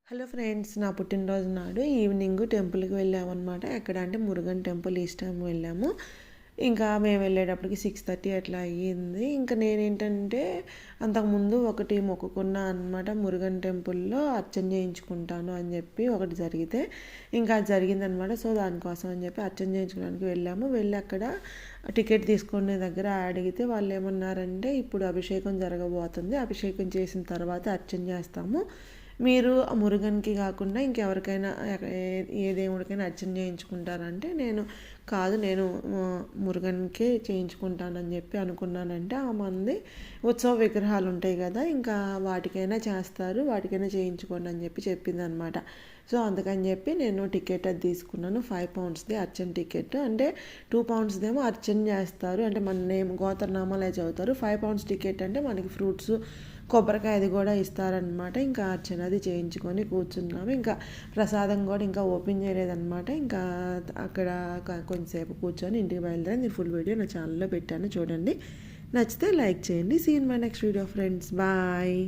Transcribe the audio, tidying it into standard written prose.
Hello friends, నా పుట్టినరోజు నాడు ఈవినింగ్ టెంపుల్కి వెళ్ళామన్నమాట. ఎక్కడ అంటే మురుగన్ టెంపుల్ ఈస్ట్ టైం వెళ్ళాము. ఇంకా మేము వెళ్ళేటప్పటికి 6:30 అట్లా అయ్యింది. ఇంకా నేనేంటంటే అంతకుముందు ఒకటి మొక్కుకున్నా అనమాట. మురుగన్ టెంపుల్లో అర్చన చేయించుకుంటాను అని చెప్పి ఒకటి జరిగితే ఇంకా అది జరిగిందనమాట. సో దానికోసం అని చెప్పి అర్చన చేయించుకోవడానికి వెళ్ళి అక్కడ టికెట్ తీసుకునే దగ్గర అడిగితే వాళ్ళు ఏమన్నారంటే, ఇప్పుడు అభిషేకం జరగబోతుంది, అభిషేకం చేసిన తర్వాత అర్చన చేస్తాము, మీరు మురుగన్కి కాకుండా ఇంకెవరికైనా ఏ దేవుడికైనా అర్చన చేయించుకుంటారంటే నేను మురుగన్కే చేయించుకుంటానని చెప్పి అనుకున్నానంటే, ఆ మంది ఉత్సవ విగ్రహాలు ఉంటాయి కదా, ఇంకా వాటికైనా చేస్తారు, వాటికైనా చేయించుకోండి అని చెప్పి చెప్పింది అనమాట. సో అందుకని చెప్పి నేను టికెట్ అది తీసుకున్నాను. 5 poundsది అర్చన టికెట్. అంటే 2 poundsదేమో అర్చన చేస్తారు, అంటే మన నేమ్ గోత్రనామాలే చదువుతారు. 5 pounds టికెట్ అంటే మనకి ఫ్రూట్స్, కొబ్బరికాయ అది కూడా ఇస్తారనమాట. ఇంకా అర్చన అది చేయించుకొని కూర్చున్నాము. ఇంకా ప్రసాదం కూడా ఇంకా ఓపెన్ చేయలేదన్నమాట. ఇంకా అక్కడ కొంచెంసేపు కూర్చొని ఇంటికి బయలుదేరి నేను ఫుల్ వీడియో నా ఛానల్లో పెట్టాను, చూడండి. నచ్చితే లైక్ చేయండి. See in my next video friends, bye.